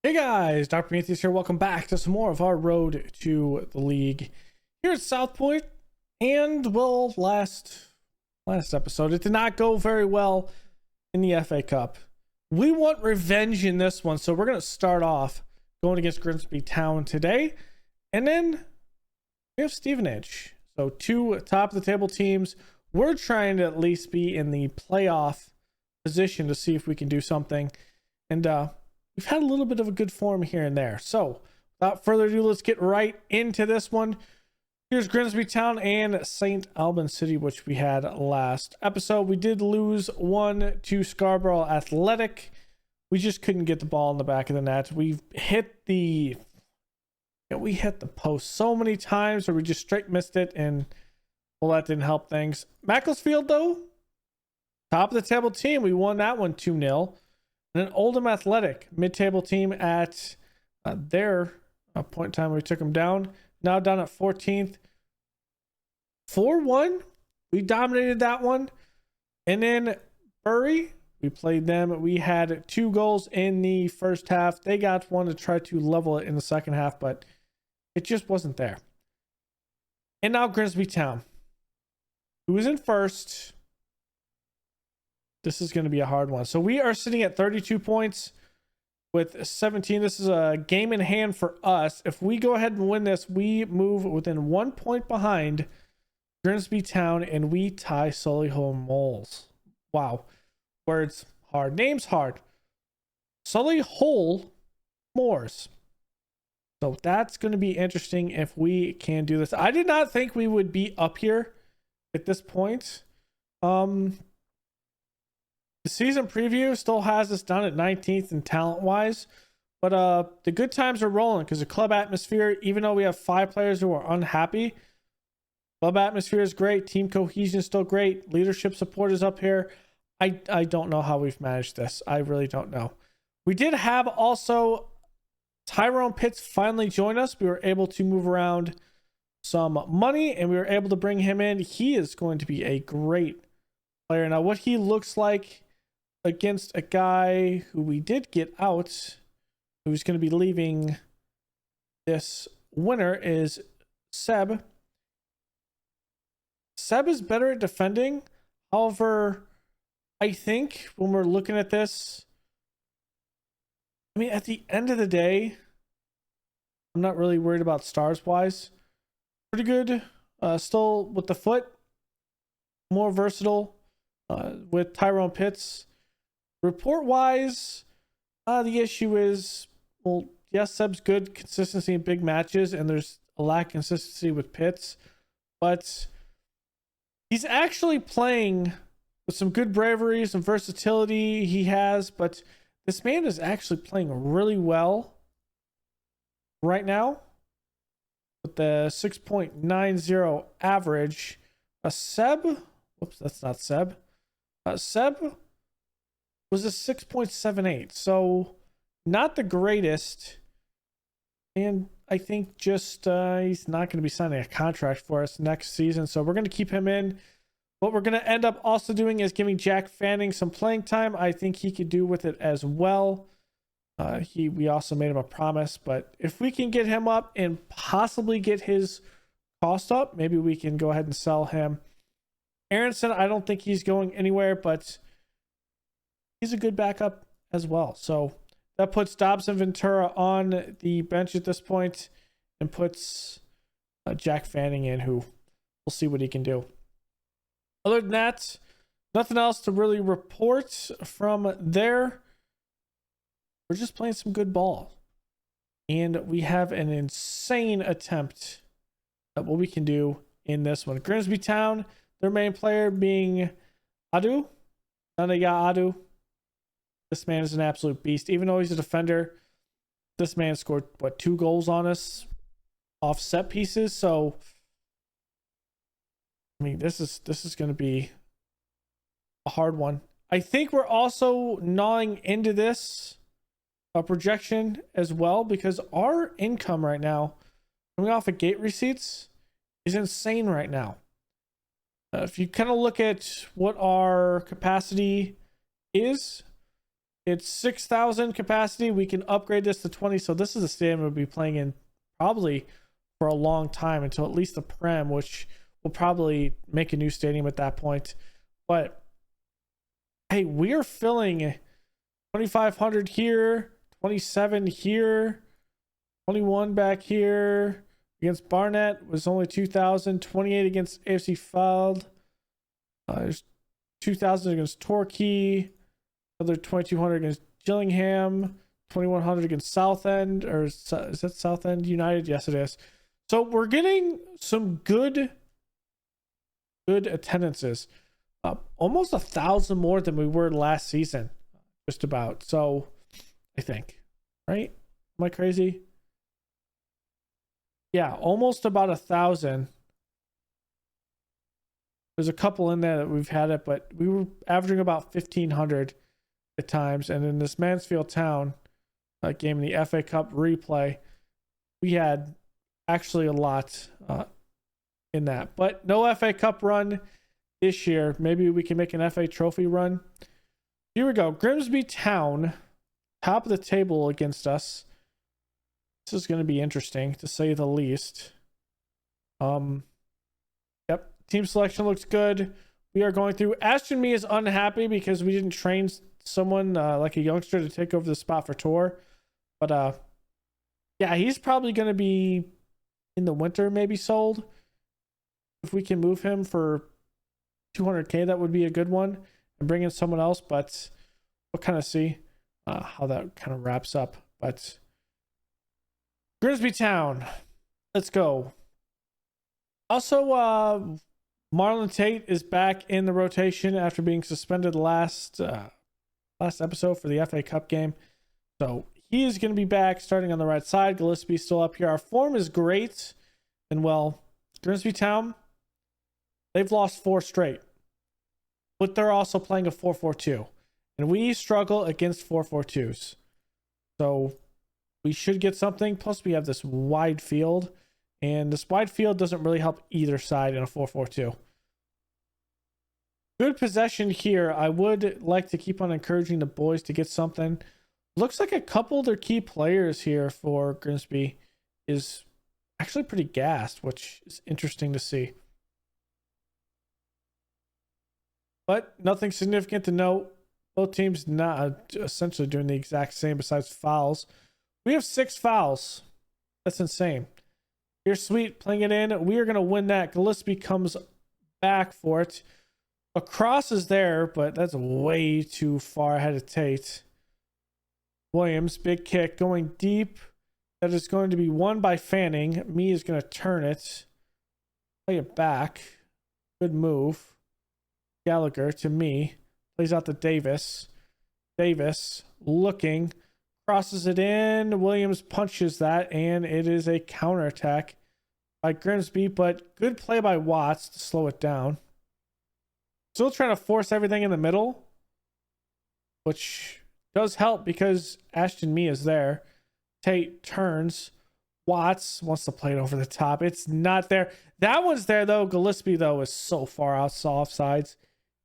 Hey guys, Dr. Prometheus here. Welcome back to some more of our road to the league here at South Point. And well, last episode, it did not go very well in the FA Cup. We want revenge in this one, so we're going to start off going against Grimsby Town today, and then we have Stevenage. So two top of the table teams. We're trying to at least be in the playoff position to see if we can do something. And we've had a little bit of a good form here and there. So without further ado, let's get right into this one. Here's Grimsby Town and St. Albans City, which we had last episode. We did lose 1 to Scarborough Athletic. We just couldn't get the ball in the back of the net. We hit the post so many times, or we just straight missed it, and well, that didn't help things. Macclesfield, though, top of the table team. We won that one 2-0. And then Oldham Athletic, mid-table team at their point in time where we took them down. Now down at 14th. 4-1. We dominated that one. And then Bury, we played them. We had 2 goals in the first half. They got one to try to level it in the second half, but it just wasn't there. And now Grimsby Town, who is in first. This is going to be a hard one. So we are sitting at 32 points with 17. This is a game in hand for us. If we go ahead and win this, we move within 1 point behind Grimsby Town, and we tie Solihull Moles. Wow. Words hard. Names hard. Solihull Moors. So that's going to be interesting if we can do this. I did not think we would be up here at this point. The season preview still has us down at 19th in talent-wise, but the good times are rolling because the club atmosphere, even though we have 5 players who are unhappy, club atmosphere is great, team cohesion is still great, leadership support is up here. I don't know how we've managed this. I really don't know. We did have also Tyrone Pitts finally join us. We were able to move around some money, and we were able to bring him in. He is going to be a great player. Now, what he looks like against a guy who we did get out, who's going to be leaving this winter, is Seb. Seb is better at defending. However, I think when we're looking at this, I mean, at the end of the day, I'm not really worried about stars wise. Pretty good. Still with the foot, more versatile with Tyrone Pitts. Report wise, the issue is, well, yes, Seb's good consistency in big matches, and there's a lack of consistency with Pitts, but he's actually playing with some good bravery, some versatility he has, but this man is actually playing really well right now with the 6.90 average. Seb, whoops, that's not Seb. Seb was a 6.78, so not the greatest, and I think just he's not going to be signing a contract for us next season, so we're going to keep him in. What we're going to end up also doing is giving Jack Fanning some playing time. I think he could do with it as well. We also made him a promise, but if we can get him up and possibly get his cost up, maybe we can go ahead and sell him. Aronson, I don't think he's going anywhere, but he's a good backup as well. So that puts Dobson Ventura on the bench at this point and puts Jack Fanning in, who we'll see what he can do. Other than that, nothing else to really report from there. We're just playing some good ball. And we have an insane attempt at what we can do in this one. Grimsby Town, their main player being Adu. Nanaya Adu. This man is an absolute beast. Even though he's a defender, this man scored, 2 goals on us off set pieces. So, I mean, this is going to be a hard one. I think we're also gnawing into this projection as well, because our income right now, coming off of gate receipts, is insane right now. If you kind of look at what our capacity is, It's 6,000 capacity. We can upgrade this to 20. So this is a stadium we'll be playing in probably for a long time, until at least the Prem, which will probably make a new stadium at that point. But hey, we are filling 2,500 here, 27 here, 21 back here. Against Barnett was only 2,000, 28 against AFC Feld. There's 2,000 against Torquay, another 2,200 against Gillingham, 2,100 against Southend, or is that Southend United? Yes, it is. So we're getting some good attendances. Almost 1,000 more than we were last season, just about. So I think, right? Am I crazy? Yeah, almost about 1,000. There's a couple in there that we've had it, but we were averaging about 1,500 at times. And in this Mansfield Town game in the FA Cup replay, we had actually a lot in that. But no FA Cup run this year. Maybe we can make an FA Trophy run. Here we go. Grimsby Town, top of the table against us. This is going to be interesting, to say the least. Yep. Team selection looks good. We are going through. Ashton Me is unhappy because we didn't train someone like a youngster to take over the spot for Tor. But yeah, he's probably going to be in the winter maybe sold. If we can move him for 200k, that would be a good one, and bring in someone else. But we'll kind of see how that kind of wraps up. But Grimsby Town, let's go. Also, Marlon Tate is back in the rotation after being suspended last episode for the FA Cup game. So he is going to be back starting on the right side. Gillespie still up here. Our form is great. And well, Grimsby Town, they've lost 4 straight. But they're also playing a 4-4-2. And we struggle against 4-4-2s. So we should get something. Plus, we have this wide field. And this wide field doesn't really help either side in a 4-4-2. Good possession here. I would like to keep on encouraging the boys to get something. Looks like a couple of their key players here for Grimsby is actually pretty gassed, which is interesting to see. But nothing significant to note. Both teams not essentially doing the exact same besides fouls. We have 6 fouls. That's insane. Here's Sweet playing it in. We are going to win that. Gillespie comes back for it. A cross is there, but that's way too far ahead of Tate. Williams, big kick going deep. That is going to be won by Fanning. Me is going to turn it. Play it back. Good move. Gallagher to me. Plays out to Davis. Davis looking. Crosses it in. Williams punches that, and it is a counterattack by Grimsby, but good play by Watts to slow it down. Still trying to force everything in the middle, which does help because Ashton Me is there. Tate turns. Watts wants to play it over the top. It's not there. That one's there, though. Gillespie, though, is so far out offsides.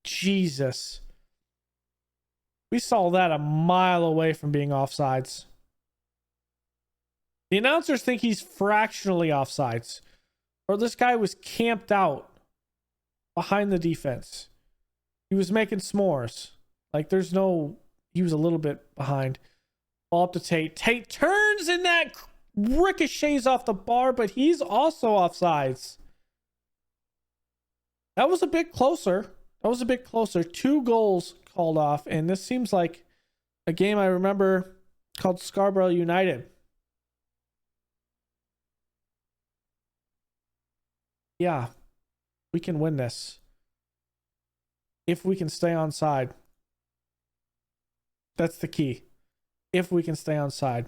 Jesus. We saw that a mile away from being offsides. The announcers think he's fractionally offsides. Or this guy was camped out behind the defense. He was making s'mores. Like, there's no... He was a little bit behind. Ball up to Tate. Tate turns and that ricochets off the bar, but he's also offsides. That was a bit closer. 2 goals called off, and this seems like a game I remember called Scarborough United. Yeah, we can win this if we can stay on side. That's the key. If we can stay on side.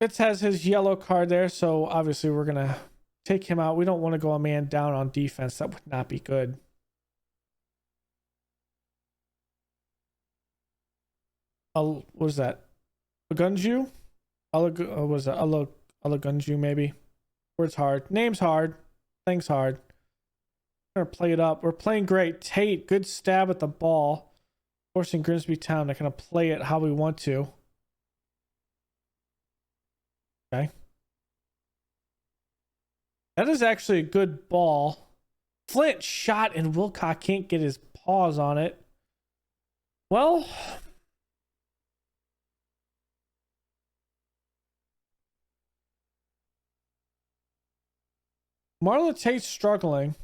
Fitz has his yellow card there, so obviously we're going to take him out. We don't want to go a man down on defense. That would not be good. What is that? Agunju? What is that? Alagunju, maybe. Word's hard. Name's hard. Thing's hard. We're going to play it up. We're playing great. Tate, good stab at the ball. Forcing Grimsby Town to kind of play it how we want to. Okay. That is actually a good ball. Flint shot and Wilcock can't get his paws on it. Well, Marla Tate's struggling.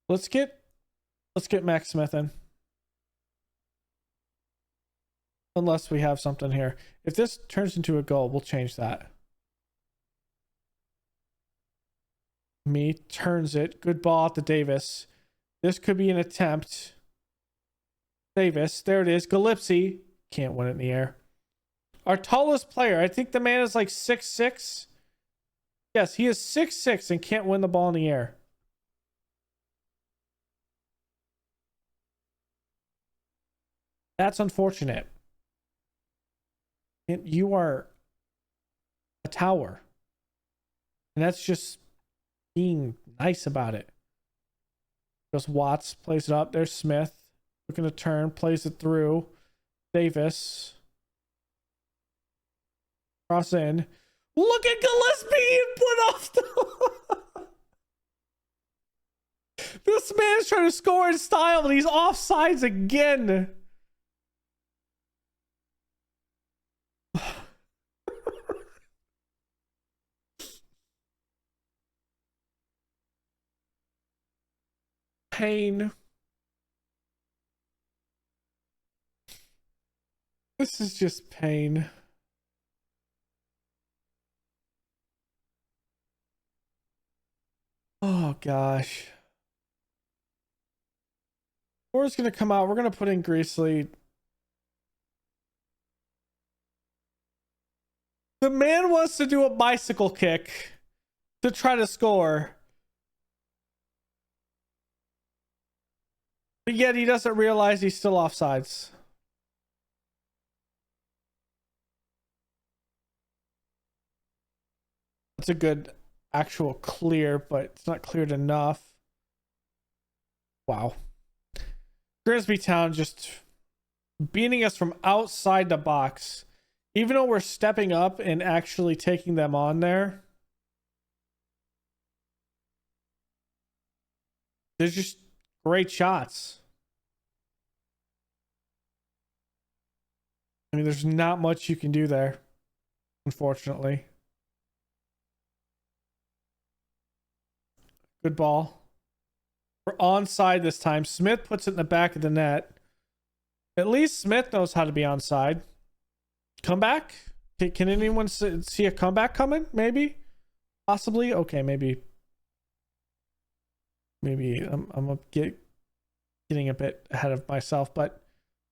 Let's get Max Smith in. Unless we have something here. If this turns into a goal, we'll change that. Me turns it. Good ball to Davis. This could be an attempt. Davis. There it is. Galipsy. Can't win it in the air. Our tallest player. I think the man is like 6'6". Yes, he is 6'6" and can't win the ball in the air. That's unfortunate. And you are a tower. And that's just being nice about it. Goes Watts, plays it up. There's Smith. Looking to turn, plays it through. Davis. Cross in. Look at Gillespie put off the... This man's trying to score in style, but he's offsides again. Pain. This is just pain. Oh gosh. Score's gonna come out. We're gonna put in Greasley. The man wants to do a bicycle kick to try to score. But yet he doesn't realize he's still offsides. That's a good actual clear, but it's not cleared enough. Wow. Grimsby Town just beating us from outside the box. Even though we're stepping up and actually taking them on there. They're just great shots. I mean, there's not much you can do there, unfortunately. Good ball. We're onside this time. Smith puts it in the back of the net. At least Smith knows how to be onside. Comeback? Can anyone see a comeback coming? Maybe? Possibly? Okay, maybe. Maybe I'm getting a bit ahead of myself, but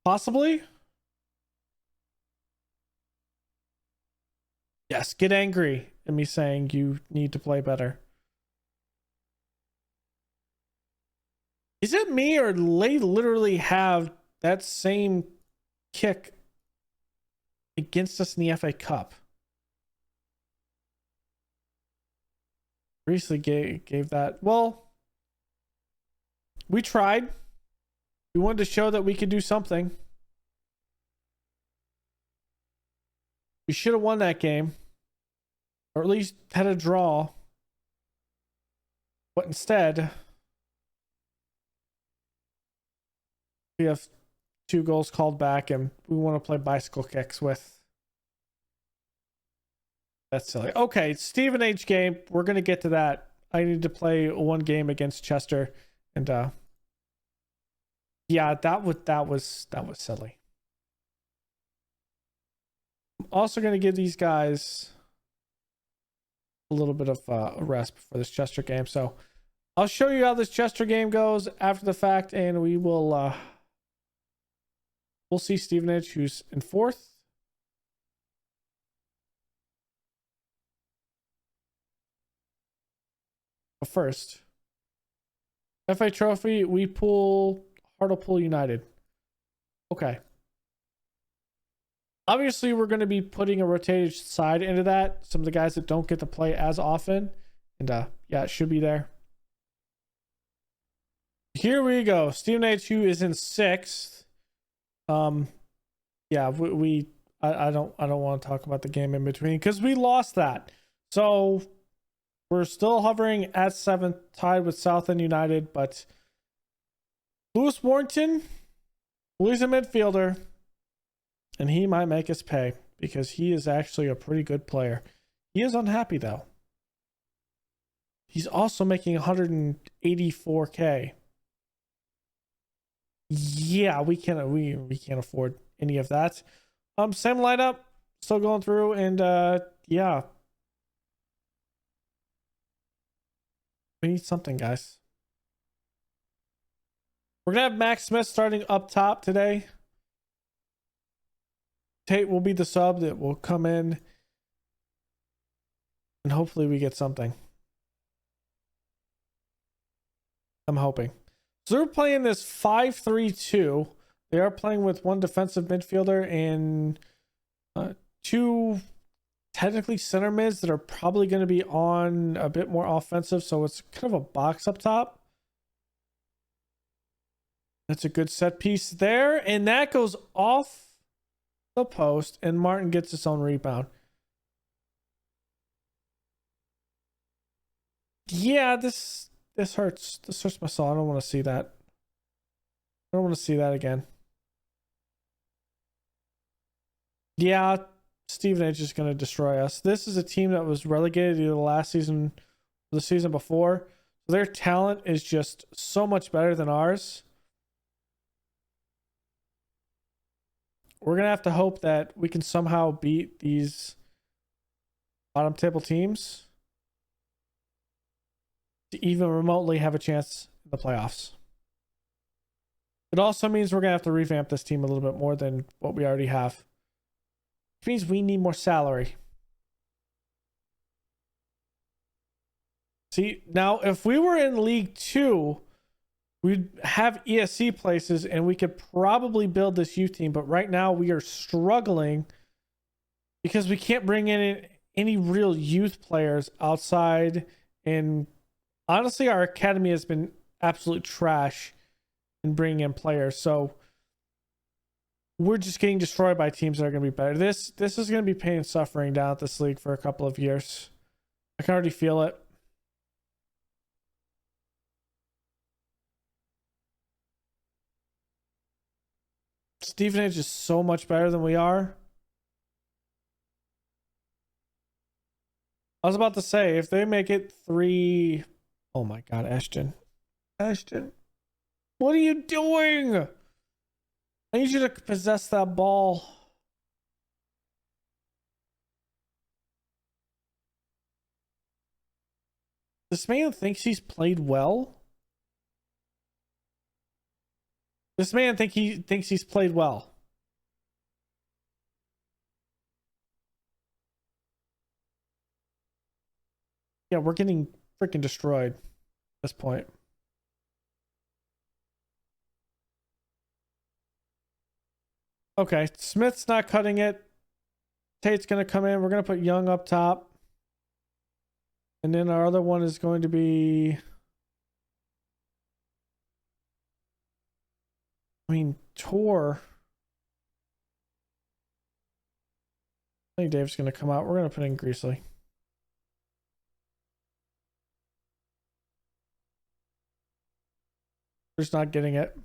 possibly? Yes, get angry at me saying you need to play better. Is it me or they literally have that same kick against us in the FA Cup? Recently gave that. Well, we tried. We wanted to show that we could do something. We should have won that game. Or at least had a draw. But instead, we have 2 goals called back and we want to play bicycle kicks with. That's silly. Okay, Stephen H game. We're going to get to that. I need to play one game against Chester. And yeah, that was silly. I'm also going to give these guys a little bit of a rest before this Chester game. So I'll show you how this Chester game goes after the fact, and we will we'll see Stevenage, who's in 4th. But first, FA Trophy, we pull Hartlepool United. Okay. Obviously, we're going to be putting a rotated side into that. Some of the guys that don't get to play as often. And yeah, it should be there. Here we go. Steven H, who is in 6th. Yeah, I don't want to talk about the game in between because we lost that. So we're still hovering at 7th, tied with Southend United, but Lewis Warrington, he's a midfielder, and he might make us pay because he is actually a pretty good player. He is unhappy though. He's also making 184k. Yeah, we can't afford any of that. Same lineup, still going through, and yeah. We need something, guys. We're gonna have Max Smith starting up top today. Tate will be the sub that will come in, and hopefully we get something. I'm hoping. So they're playing this 5-3-2. They are playing with one defensive midfielder and 2 technically center mids that are probably going to be on a bit more offensive. So it's kind of a box up top. That's a good set piece there. And that goes off the post, and Martin gets his own rebound. Yeah, this hurts. This hurts my soul. I don't want to see that. I don't want to see that again. Yeah, Stevenage is going to destroy us. This is a team that was relegated either the last season or the season before. Their talent is just so much better than ours. We're going to have to hope that we can somehow beat these bottom table teams to even remotely have a chance in the playoffs. It also means we're going to have to revamp this team a little bit more than what we already have. Which means we need more salary. See, now if we were in League 2, we'd have ESC places and we could probably build this youth team. But right now we are struggling because we can't bring in any real youth players outside. And honestly, our academy has been absolute trash in bringing in players. So we're just getting destroyed by teams that are going to be better. This is going to be pain and suffering down at this league for a couple of years. I can already feel it. Stevenage is so much better than we are. I was about to say, if they make it 3... Oh my god, Ashton. Ashton. What are you doing? I need you to possess that ball. This man thinks he's played well. This man thinks he's played well. Yeah, we're getting freaking destroyed at this point. Okay, Smith's not cutting it. Tate's going to come in. We're going to put Young up top. And then our other one is going to be... I mean, Tor. I think Dave's going to come out. We're going to put in Greasley. We're just not getting it.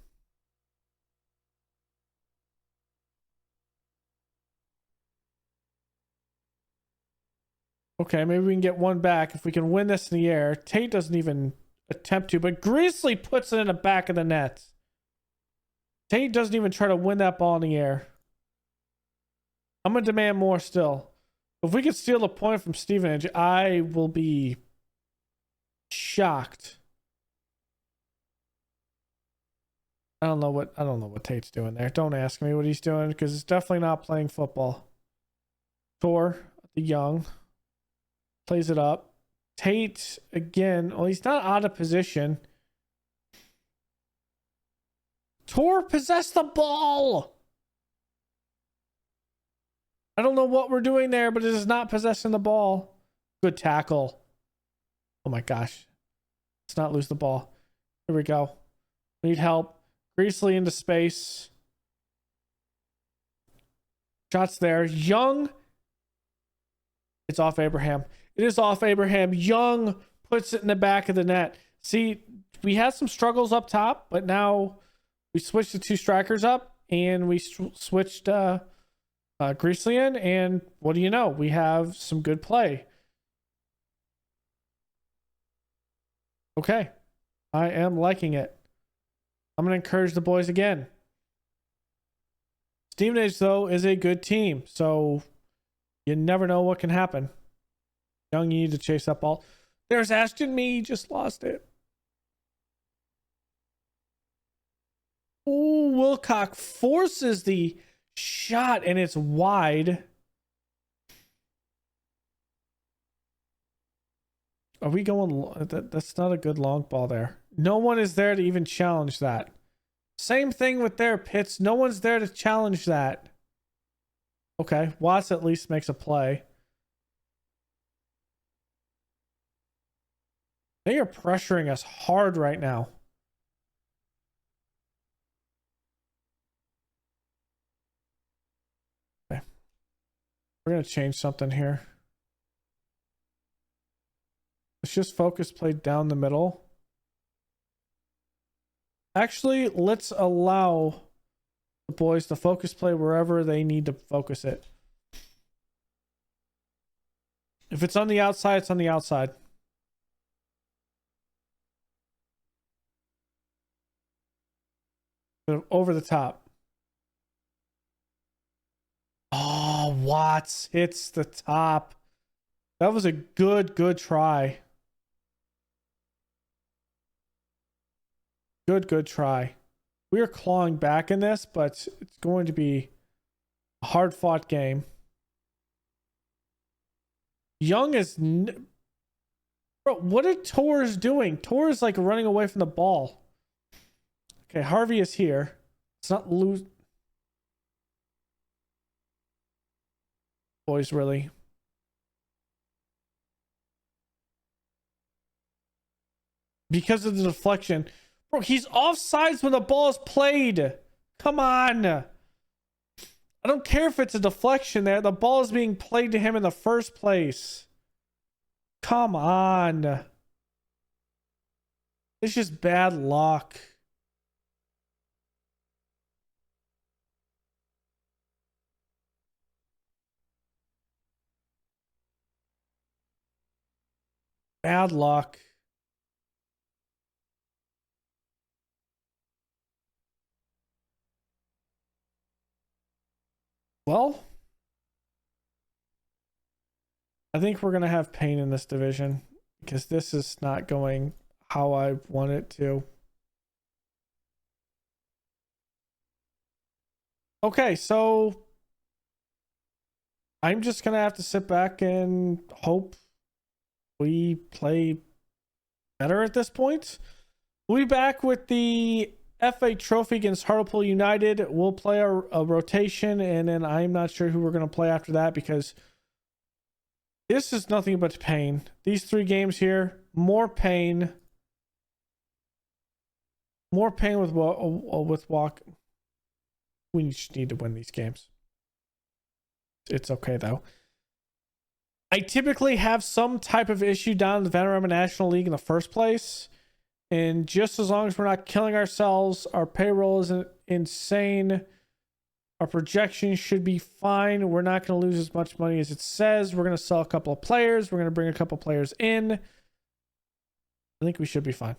Okay, maybe we can get one back if we can win this in the air. Tate doesn't even attempt to, but Greasley puts it in the back of the net. Tate doesn't even try to win that ball in the air. I'm going to demand more still. If we could steal a point from Stevenage, I will be shocked. I don't know what Tate's doing there. Don't ask me what he's doing because it's definitely not playing football. Tor, the young, plays it up. Tate again. Well, he's not out of position. Tor possessed the ball. I don't know what we're doing there, but it is not possessing the ball. Good tackle. Oh my gosh. Let's not lose the ball. Here we go. Need help. Greasley into space. Shots there. Young. It's off Abraham. It is off Abraham. Young puts it in the back of the net. See, we had some struggles up top, but now we switched the two strikers up and we switched Greasley in, and what do you know? We have some good play. Okay. I am liking it. I'm going to encourage the boys again. Stevenage, though, is a good team, so you never know what can happen. Young, you need to chase that ball. There's Ashton. Me just lost it. Oh, Wilcock forces the shot, and it's wide. Are we going? That's not a good long ball there. No one is there to even challenge that. Same thing with their pits. No one's there to challenge that. Okay, Watts at least makes a play. They are pressuring us hard right now. Okay. We're going to change something here. Let's just focus play down the middle. Actually, let's allow the boys to focus play wherever they need to focus it. If it's on the outside, it's on the outside. Over the top. Oh, Watts hits the top. That was a good try. Good try. We are clawing back in this, but it's going to be a hard-fought game. Young is... Bro, what are Torres doing? Torres is like running away from the ball. Okay, Harvey is here. It's not lose. Boys, really. Because of the deflection. Bro, he's offsides when the ball is played. Come on. I don't care if it's a deflection there. The ball is being played to him in the first place. Come on. It's just bad luck. Bad luck. Well, I think we're going to have pain in this division because this is not going how I want it to. Okay, so I'm just going to have to sit back and hope we play better at this point. We'll be back with the FA Trophy against Hartlepool United. We'll play a rotation, and then I'm not sure who we're going to play after that because this is nothing but pain. These 3 games here, more pain. More pain with walk. We just need to win these games. It's okay, though. I typically have some type of issue down in the Vanarama National League in the first place. And just as long as we're not killing ourselves, our payroll isn't insane. Our projections should be fine. We're not going to lose as much money as it says. We're going to sell a couple of players. We're going to bring a couple of players in. I think we should be fine.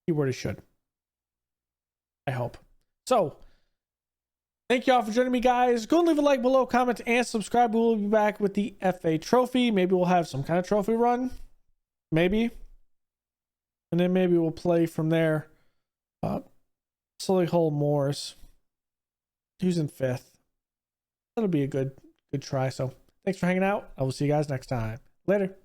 Keyword is should. I hope. So, thank you all for joining me, guys. Go and leave a like below, comment, and subscribe. We will be back with the FA Trophy. Maybe we'll have some kind of trophy run. Maybe. And then maybe we'll play from there. Solihull Moors. Who's in 5th? That'll be a good try. So, thanks for hanging out. I will see you guys next time. Later.